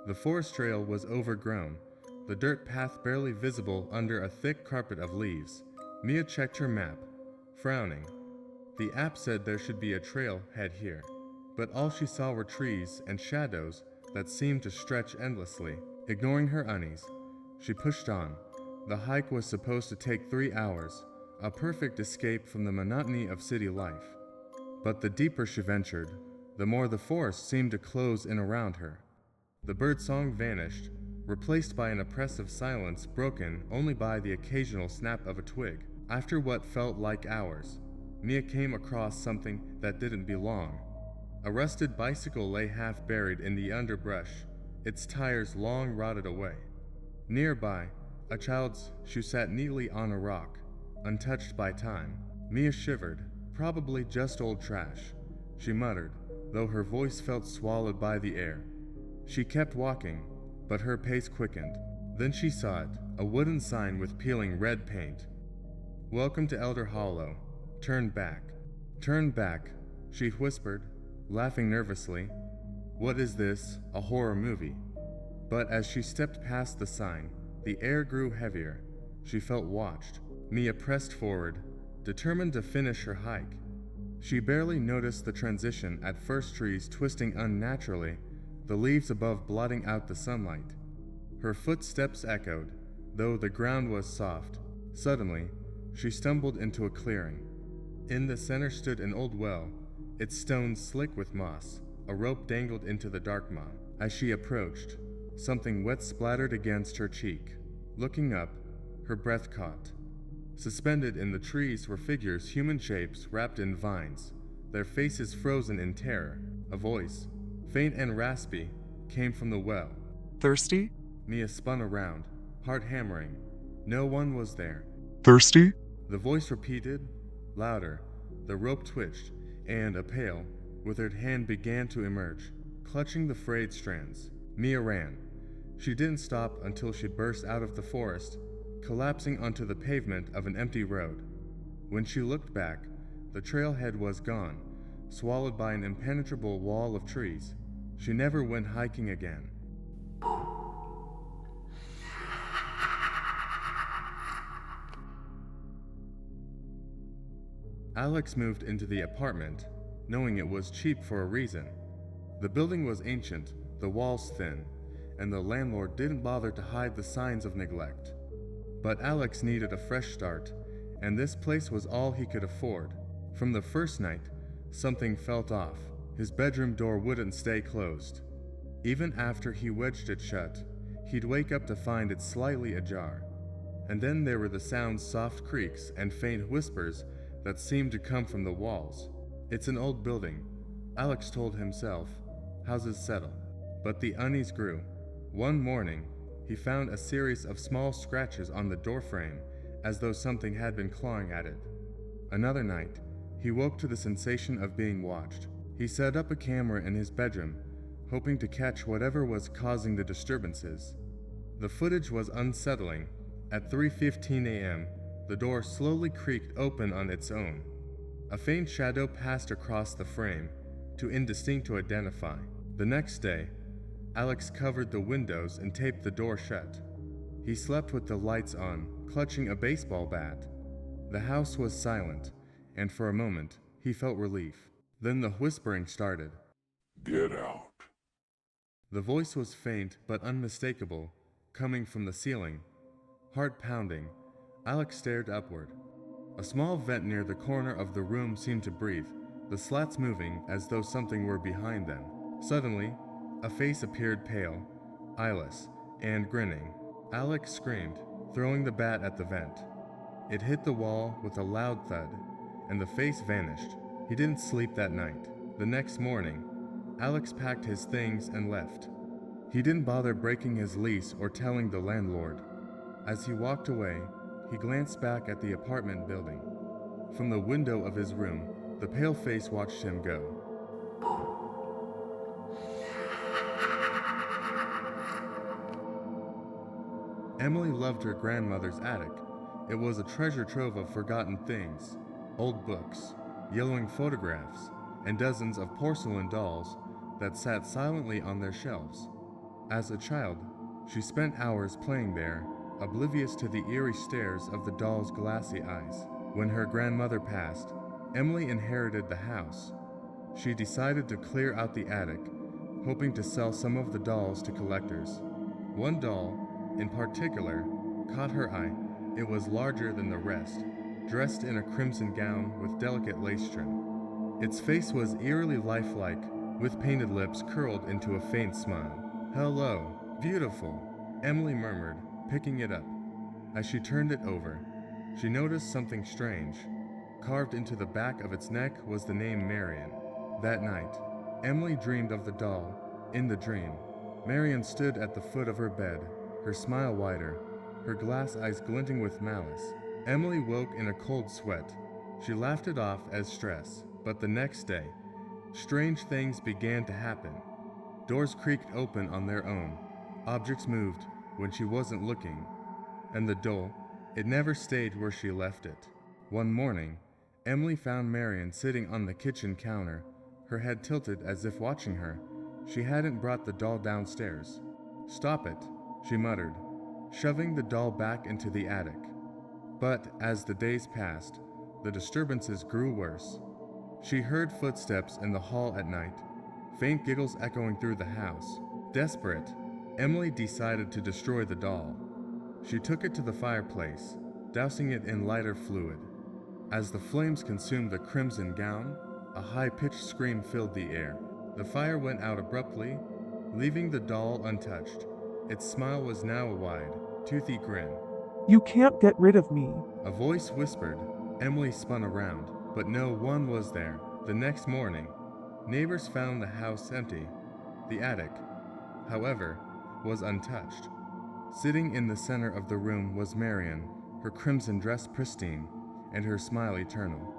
The forest trail was overgrown, the dirt path barely visible under a thick carpet of leaves. Mia checked her map, frowning. The app said there should be a trail head here, but all she saw were trees and shadows that seemed to stretch endlessly. Ignoring her unease, she pushed on. The hike was supposed to take 3 hours, a perfect escape from the monotony of city life. But the deeper she ventured, the more the forest seemed to close in around her. The birdsong vanished, replaced by an oppressive silence broken only by the occasional snap of a twig. After what felt like hours, Mia came across something that didn't belong. A rusted bicycle lay half buried in the underbrush, its tires long rotted away. Nearby, a child's shoe sat neatly on a rock, untouched by time. Mia shivered, probably just old trash, she muttered, though her voice felt swallowed by the air. She kept walking, but her pace quickened. Then she saw it, a wooden sign with peeling red paint. "Welcome to Elder Hollow. Turn back." "Turn back," she whispered, laughing nervously. What is this, a horror movie? But as she stepped past the sign, the air grew heavier. She felt watched. Mia pressed forward, determined to finish her hike. She barely noticed the transition at first, trees twisting unnaturally, the leaves above blotting out the sunlight. Her footsteps echoed, though the ground was soft. Suddenly, she stumbled into a clearing. In the center stood an old well, its stones slick with moss. A rope dangled into the dark maw. As she approached, something wet splattered against her cheek. Looking up, her breath caught. Suspended in the trees were figures, human shapes wrapped in vines, their faces frozen in terror. A voice, faint and raspy, came from the well. "Thirsty? Mia spun around, heart hammering. No one was there. Thirsty?" The voice repeated, louder. The rope twitched, and a pale, withered hand began to emerge, clutching the frayed strands. Mia ran. She didn't stop until she burst out of the forest, collapsing onto the pavement of an empty road. When she looked back, the trailhead was gone, swallowed by an impenetrable wall of trees. She never went hiking again. Alex moved into the apartment, knowing it was cheap for a reason. The building was ancient, the walls thin, and the landlord didn't bother to hide the signs of neglect. But Alex needed a fresh start, and this place was all he could afford. From the first night, something felt off. His bedroom door wouldn't stay closed. Even after he wedged it shut, he'd wake up to find it slightly ajar. And then there were the sounds, soft creaks and faint whispers that seemed to come from the walls. It's an old building, Alex told himself. Houses settle. But the unease grew. One morning, he found a series of small scratches on the doorframe, as though something had been clawing at it. Another night, he woke to the sensation of being watched. He set up a camera in his bedroom, hoping to catch whatever was causing the disturbances. The footage was unsettling. At 3:15 a.m., the door slowly creaked open on its own. A faint shadow passed across the frame, too indistinct to identify. The next day, Alex covered the windows and taped the door shut. He slept with the lights on, clutching a baseball bat. The house was silent, and for a moment, he felt relief. Then the whispering started. "Get out." The voice was faint but unmistakable, coming from the ceiling. Heart pounding, Alex stared upward. A small vent near the corner of the room seemed to breathe, the slats moving as though something were behind them. Suddenly, a face appeared, pale, eyeless, and grinning. Alex screamed, throwing the bat at the vent. It hit the wall with a loud thud, and the face vanished. He didn't sleep that night. The next morning, Alex packed his things and left. He didn't bother breaking his lease or telling the landlord. As he walked away, he glanced back at the apartment building. From the window of his room, the pale face watched him go. Emily loved her grandmother's attic. It was a treasure trove of forgotten things, old books, yellowing photographs, and dozens of porcelain dolls that sat silently on their shelves. As a child, she spent hours playing there, oblivious to the eerie stares of the doll's glassy eyes. When her grandmother passed, Emily inherited the house. She decided to clear out the attic, hoping to sell some of the dolls to collectors. One doll, in particular, caught her eye. It was larger than the rest, dressed in a crimson gown with delicate lace trim. Its face was eerily lifelike, with painted lips curled into a faint smile. "Hello, beautiful," Emily murmured, picking it up. As she turned it over, she noticed something strange. Carved into the back of its neck was the name Marion. That night, Emily dreamed of the doll. In the dream, Marion stood at the foot of her bed, her smile wider, her glass eyes glinting with malice. Emily woke in a cold sweat. She laughed it off as stress, but the next day, strange things began to happen. Doors creaked open on their own. Objects moved when she wasn't looking. And the doll, it never stayed where she left it. One morning, Emily found Marion sitting on the kitchen counter, her head tilted as if watching her. She hadn't brought the doll downstairs. "Stop it," she muttered, shoving the doll back into the attic. But as the days passed, the disturbances grew worse. She heard footsteps in the hall at night, faint giggles echoing through the house. Desperate, Emily decided to destroy the doll. She took it to the fireplace, dousing it in lighter fluid. As the flames consumed the crimson gown, a high-pitched scream filled the air. The fire went out abruptly, leaving the doll untouched. Its smile was now a wide, toothy grin. "You can't get rid of me." A voice whispered. Emily spun around, but no one was there. The next morning, neighbors found the house empty. The attic, however, was untouched. Sitting in the center of the room was Marion, her crimson dress pristine, and her smile eternal.